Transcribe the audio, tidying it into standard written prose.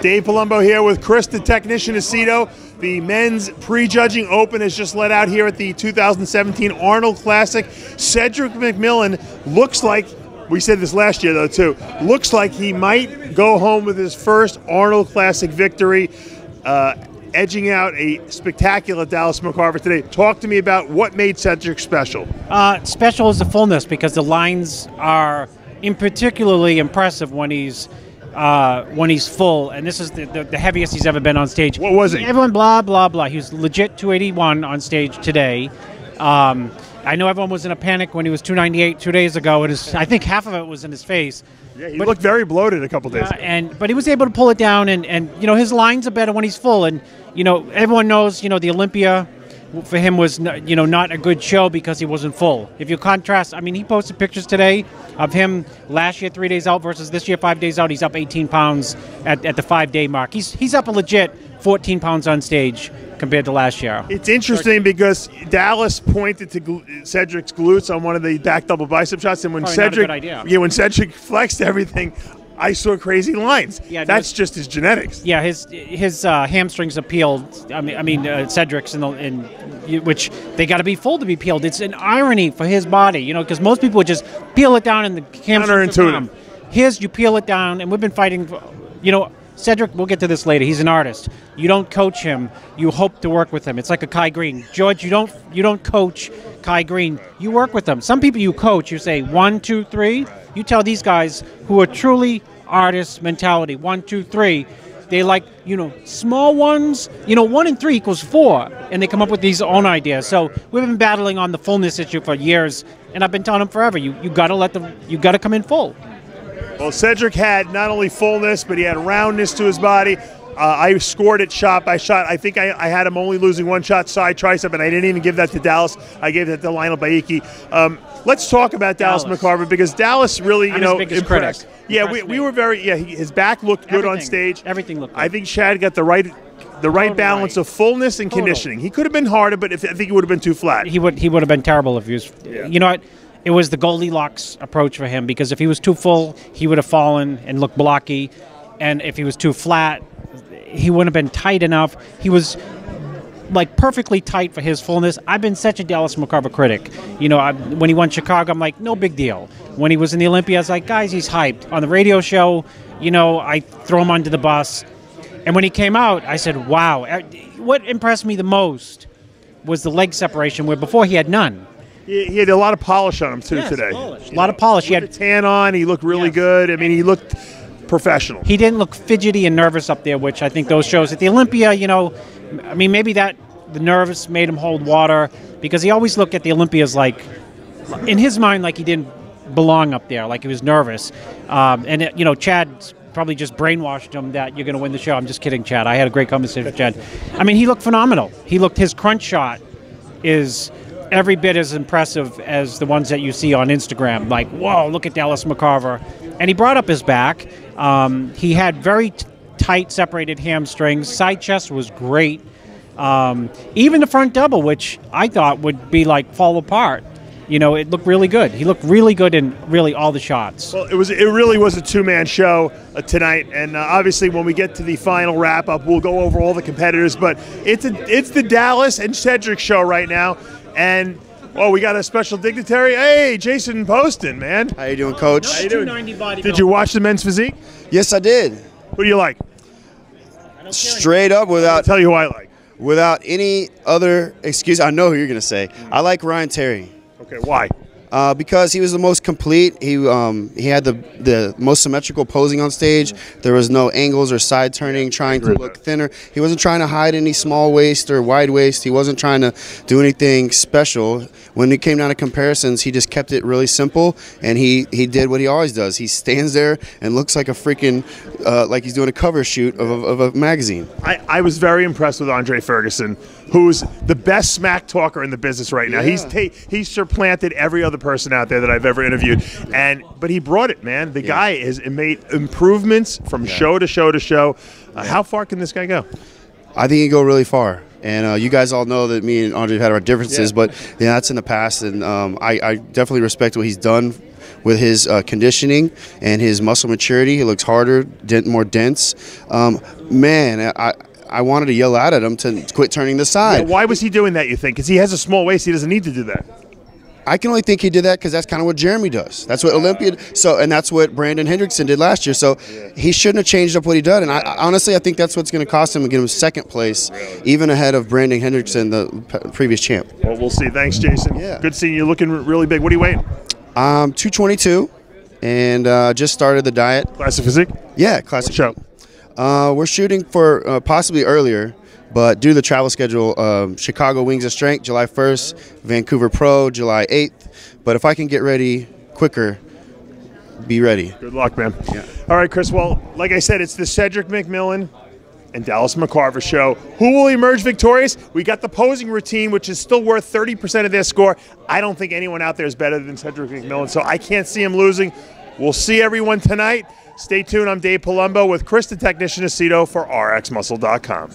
Dave Palumbo here with Chris, the technician Aceto. The men's prejudging open has just let out here at the 2017 Arnold Classic. Cedric McMillan looks like, we said this last year though too, looks like he might go home with his first Arnold Classic victory, edging out a spectacular Dallas McCarver today. Talk to me about what made Cedric special. Special is the fullness, because the lines are particularly impressive when he's full, and this is the heaviest he's ever been on stage. What was it? Everyone blah blah blah. He was legit 281 on stage today. I know everyone was in a panic when he was 298 2 days ago, and I think half of it was in his face. Yeah, he looked very bloated a couple days ago. But he was able to pull it down, and you know, his lines are better when he's full. And you know, everyone knows, you know, the Olympia for him was, you know, not a good show because he wasn't full. If you contrast, I mean, he posted pictures today of him last year 3 days out versus this year 5 days out. He's up 18 pounds at the 5-day mark. He's up a legit 14 pounds on stage compared to last year. It's interesting because Dallas pointed to Cedric's glutes on one of the back double bicep shots, and when when Cedric flexed everything, I saw crazy lines. Yeah, that's just his genetics. Yeah, his hamstrings are peeled. I mean Cedric's which they got to be full to be peeled. It's an irony for his body, you know, because most people would just peel it down and the hamstrings are numb. His, you peel it down, and we've been fighting. You know, Cedric, we'll get to this later. He's an artist. You don't coach him. You hope to work with him. It's like a Kai Green. George, you don't coach Kai Green. You work with them. Some people you coach. You say 1, 2, 3. You tell these guys who are truly artist mentality, 1, 2, 3. They like, you know, small ones. You know, 1 and 3 equals 4, and they come up with these own ideas. So we've been battling on the fullness issue for years, and I've been telling them forever. You got to come in full. Well, Cedric had not only fullness, but he had roundness to his body. I scored it shot by shot. I think I had him only losing one shot side tricep, and I didn't even give that to Dallas. I gave that to Lionel Baiki. Let's talk about Dallas McCarver, because Dallas really, you know, impressed. Yeah, we were very. Yeah, his back looked good on stage. Everything looked good. I think Chad got the right balance of fullness and conditioning. He could have been harder, but I think he would have been too flat. He would have been terrible if he was. Yeah. You know what? It was the Goldilocks approach for him, because if he was too full, he would have fallen and looked blocky, and if he was too flat, he wouldn't have been tight enough. He was like perfectly tight for his fullness. I've been such a Dallas McCarver critic. You know, when he won Chicago, I'm like, no big deal. When he was in the Olympia, I was like, guys, he's hyped. On the radio show, you know, I throw him under the bus. And when he came out, I said, wow. What impressed me the most was the leg separation, where before he had none. He had a lot of polish on him too today. A lot of polish. He had a tan on. He looked really good. I mean, he looked professional. He didn't look fidgety and nervous up there, which I think those shows at the Olympia, you know, I mean, maybe the nerves made him hold water, because he always looked at the Olympias like, in his mind, like he didn't belong up there, like he was nervous. You know, Chad probably just brainwashed him that you're going to win the show. I'm just kidding, Chad. I had a great conversation with Chad. I mean, he looked phenomenal. His crunch shot is every bit as impressive as the ones that you see on Instagram. Like, whoa, look at Dallas McCarver. And he brought up his back. He had very tight, separated hamstrings. Side chest was great. Even the front double, which I thought would be like fall apart. You know, it looked really good. He looked really good in really all the shots. Well, it really was a two-man show tonight, and obviously when we get to the final wrap-up, we'll go over all the competitors. But it's the Dallas and Cedric show right now, and we got a special dignitary. Hey, Jason Poston, man. How you doing, Coach? How you doing? Did you watch the men's physique? Yes, I did. Who do you like? Straight up, without I'll tell you who I like. Without any other excuse, I know who you're going to say. I like Ryan Terry. Okay, why? Because he was the most complete. He had the most symmetrical posing on stage. There was no angles or side turning, trying to look thinner. He wasn't trying to hide any small waist or wide waist. He wasn't trying to do anything special. When it came down to comparisons, he just kept it really simple, and he did what he always does. He stands there and looks like a freaking like he's doing a cover shoot of a magazine. I was very impressed with Andre Ferguson, who's the best smack talker in the business right now. Yeah. He's supplanted every other person out there that I've ever interviewed, but he brought it, man. The guy has made improvements from show to show to show. How far can this guy go? I think he can go really far. And you guys all know that me and Andre have had our differences, but that's in the past. And I definitely respect what he's done with his conditioning and his muscle maturity. He looks harder, more dense. Man, I wanted to yell out at him to quit turning the side. Yeah, why was he doing that, you think? Because he has a small waist. He doesn't need to do that. I can only think he did that because that's kind of what Jeremy does. That's what Olympia. And that's what Brandon Hendrickson did last year. So he shouldn't have changed up what he did. And honestly, I think that's what's going to cost him and get him second place, even ahead of Brandon Hendrickson, the previous champ. Well, we'll see. Thanks, Jason. Yeah. Good seeing you. Looking really big. What are you weighing? 222, and just started the diet. Classic Physique? Yeah, Classic. What show? We're shooting for possibly earlier. But due to the travel schedule, Chicago Wings of Strength, July 1st, Vancouver Pro, July 8th. But if I can get ready quicker, be ready. Good luck, man. Yeah. All right, Chris. Well, like I said, it's the Cedric McMillan and Dallas McCarver show. Who will emerge victorious? We got the posing routine, which is still worth 30% of their score. I don't think anyone out there is better than Cedric McMillan, so I can't see him losing. We'll see everyone tonight. Stay tuned. I'm Dave Palumbo with Chris the Technician Aceto for RXMuscle.com.